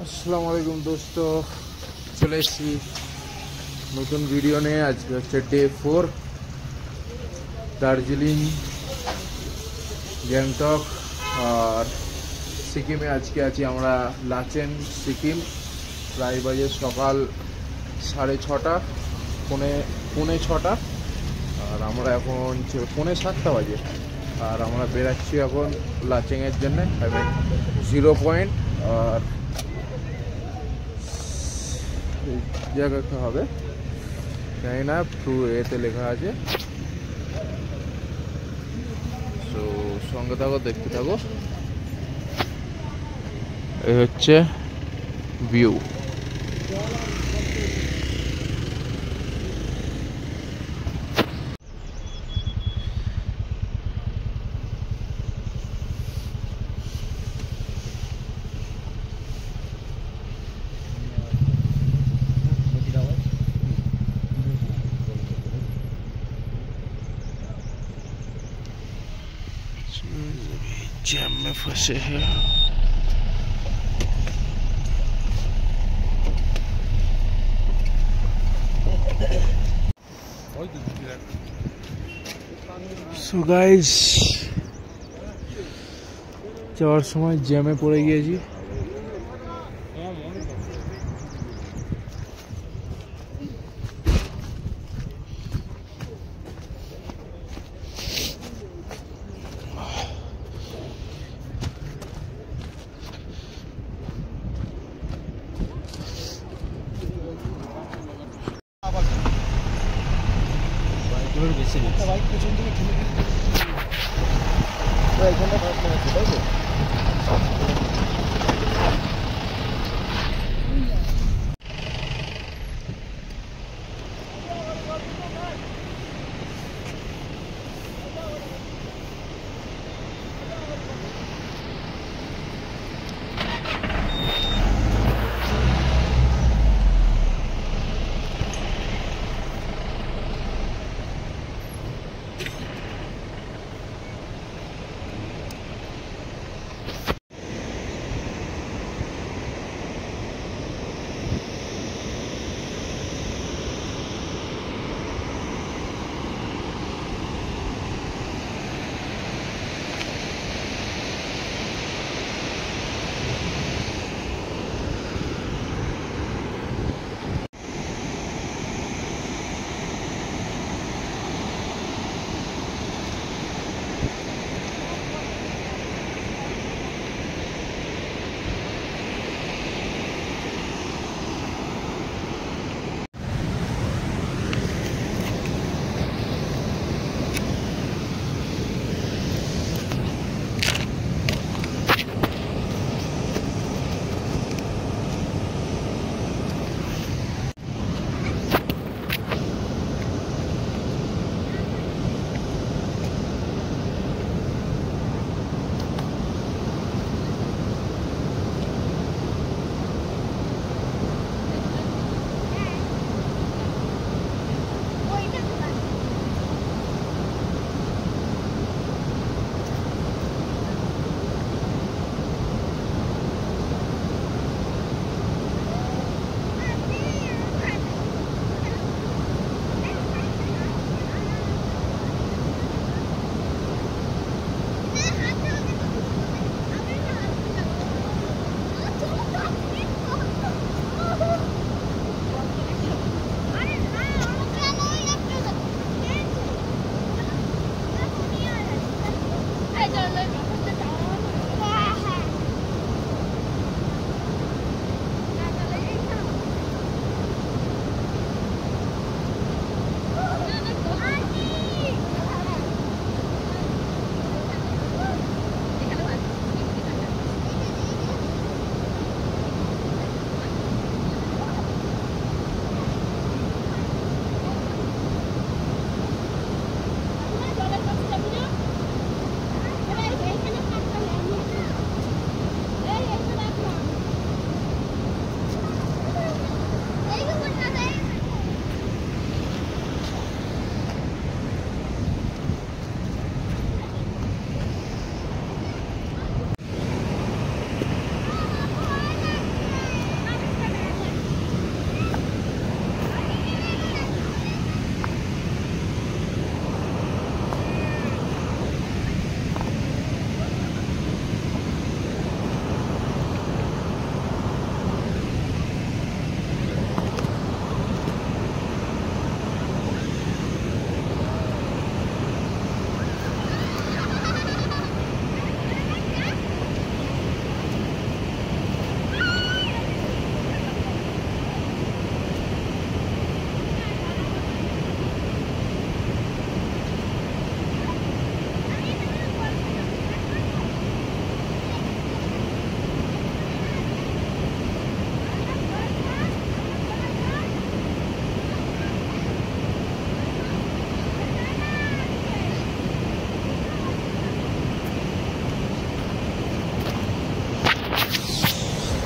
আসসালামু আলাইকুম দোস্ত, চলে এসেছি নতুন ভিডিও নিয়ে। আজকে হচ্ছে ডে 4, দার্জিলিং, গ্যাংটক আর সিকিমে। আজকে আছি আমরা লাচেন, সিকিম। প্রায় বাজে সকাল 6:30, পৌনে 6টা, আর আমরা এখন পৌনে 7টা বাজে। আর আমরা বেরাচ্ছি এখন লাচেংয়ের জন্যে, জিরো পয়েন্ট। আর জায়গাটা হবে জানি না, এতে লেখা আছে। তো সঙ্গে থাকো, দেখতে থাকো। এই হচ্ছে ভিউ। जैम में फंसे हैं। সো গাইস, যাওয়ার সময় জ্যামে পড়ে গিয়েছি। বেশি বাইক পেছন থেকে ঠেলে এইখানটা খারাপ লাগছে, তাই তো?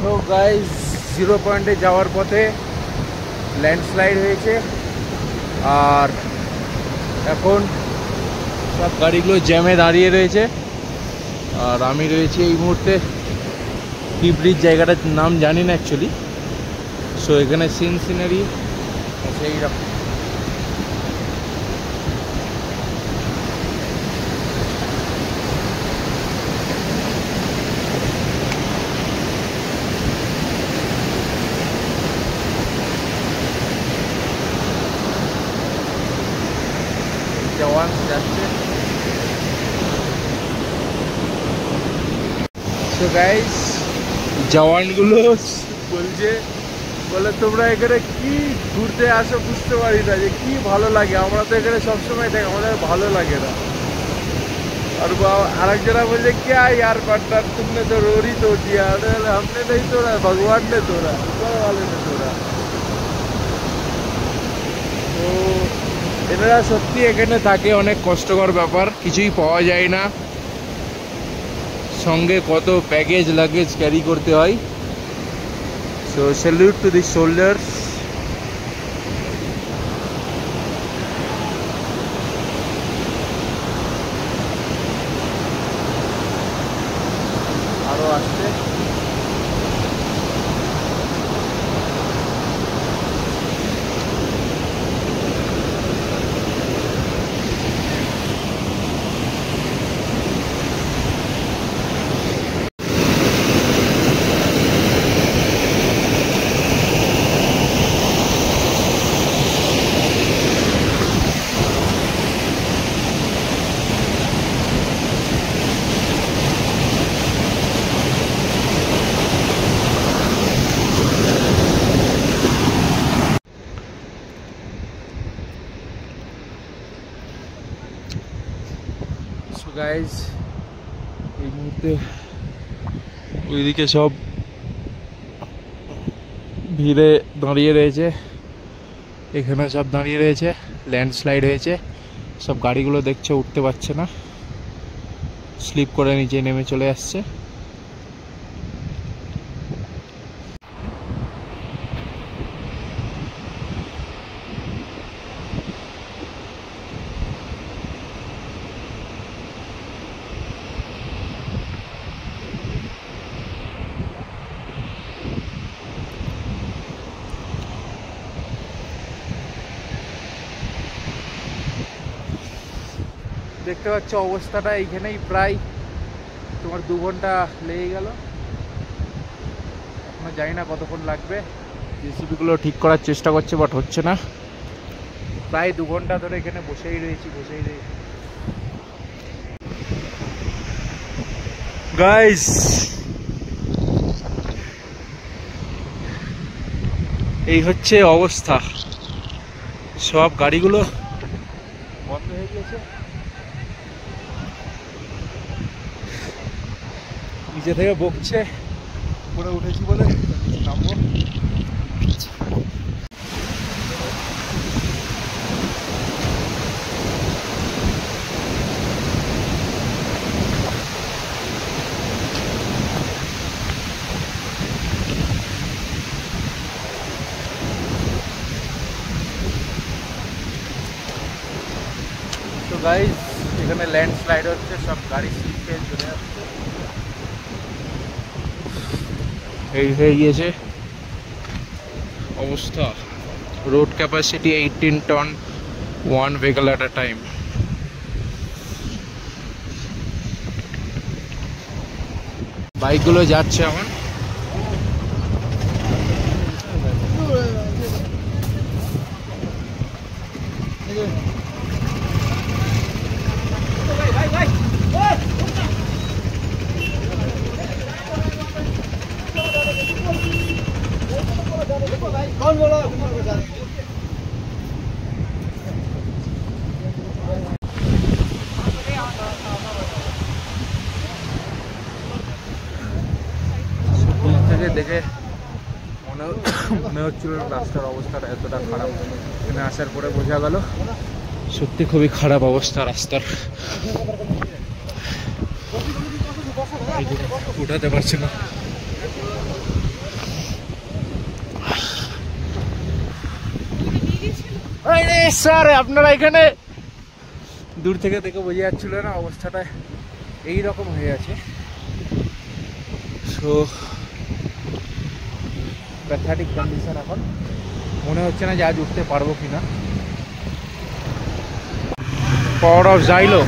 তো গাইজ 0 পয়েন্টে যাওয়ার পথে ল্যান্ডস্লাইড হয়েছে, আর এখন সব গাড়িগুলো জ্যামে দাঁড়িয়ে রয়েছে। আর আমি রয়েছি এই মুহূর্তে কি ব্রিজ, জায়গাটার নাম জানি না অ্যাকচুয়ালি। সো এখানে সিনারি আছে এইরকম। জওয়ান যাচ্ছে। সো গাইস, জওয়ানগুলো বলে তোমরা এখানে কি ঘুরতে আসো বুঝতে পারি না, যে কি ভালো লাগে। আমরা তো এখানে সবসময় দেখি, আমাদের ভালো লাগে না। और आरेकजना बोले क्या यार पार्टनर, तुमने तो रोरी तोड़ दिया। हमने नहीं तोड़ा, भगवान ने तोड़ा, ऊपर वाले ने तोड़ा। তো এনারা সত্যি এখানে থাকে, অনেক কষ্টকর ব্যাপার, কিছুই পাওয়া যায় না, সঙ্গে কত প্যাকেজ লাগেজ ক্যারি করতে হয়। So salute to the soldiers. আরো আসছে। গাইজ এই মুহূর্তে ওইদিকে সব ভিড়ে দাঁড়িয়ে রয়েছে, এখানে সব দাঁড়িয়ে রয়েছে, ল্যান্ডস্লাইড হয়েছে, সব গাড়িগুলো দেখছে উঠতে পারছে না, স্লিপ করে নিচে নেমে চলে আসছে। দেখতে পাচ্ছ অবস্থাটা, এইখানেই প্রায় তোমার 2 ঘন্টা লেগে গেল। এখনো জানি না কতক্ষণ লাগবে। জেসিবিগুলো ঠিক করার চেষ্টা করছে, বাট হচ্ছে না। প্রায় 2 ঘন্টা ধরে এখানে বসেই রয়েছি। গাইস, এই হচ্ছে অবস্থা, সব গাড়িগুলো বন্ধ হয়ে গেছে। নিচে থেকে বকছে, উপরে উঠেছি বলে নামবো। তো গাইস, এখানে ল্যান্ডস্লাইড হচ্ছে, সব গাড়ি স্লিপ খেয়ে চলে আসছে। এই হয়ে গিয়েছে অবস্থা। Road capacity 18 ton, 1 vehicle at a time। বাইকগুলো যাচ্ছে এখন। দেখে মনে হচ্ছিল রাস্তার অবস্থাটা এতটা খারাপ, এখানে আসার পরে বোঝা গেল সত্যি খুবই খারাপ অবস্থা রাস্তার। উঠাতে পারছি না। স্যার আপনারা এখানে দূর থেকে দেখে বোঝা যাচ্ছিল না অবস্থাটা এইরকম হয়ে আছে। সো প্যাথেটিক কন্ডিশন, এখন মনে হচ্ছে না যে আজ উঠতে পারবো কিনা। Power of Xylo,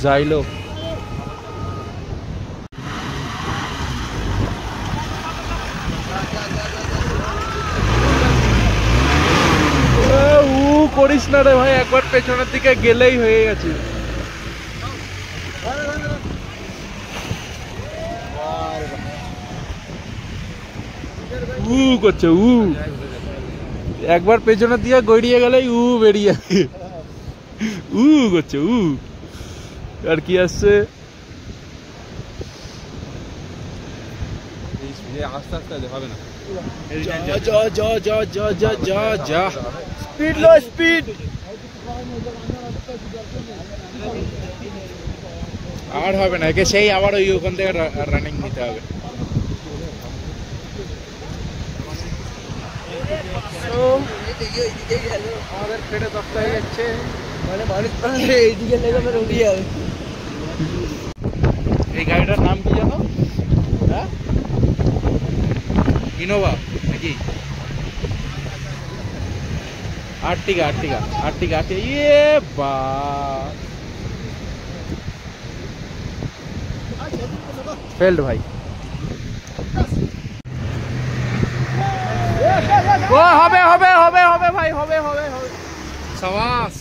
Xylo. করিস না রে ভাই, একবার পেছনের দিকে গেলেই হয়ে গেছে। করছে একবার পেছনের দিকে গড়িয়ে গেলেই বেরিয়ে যাবে। করছে আর কি আসছে, আস্তে আস্তে হবে না। স্পিড লো, স্পিড আর হবে না, একে সেই আবার ওই ওখান থেকে রানিং নিতে হবে। আমাদের পেটে দপ্তর হয়ে যাচ্ছে, এই গাড়িটার নাম কি জানো? হ্যাঁ, ইনোভা নাকি আর্টিগা? আর্টিগা, আর্টিগা, আর্টিগা। ইয়ে বা ফেল্ড ভাই। ও হবে হবে হবে হবে ভাই, হবে হবে হবে। সাবাস।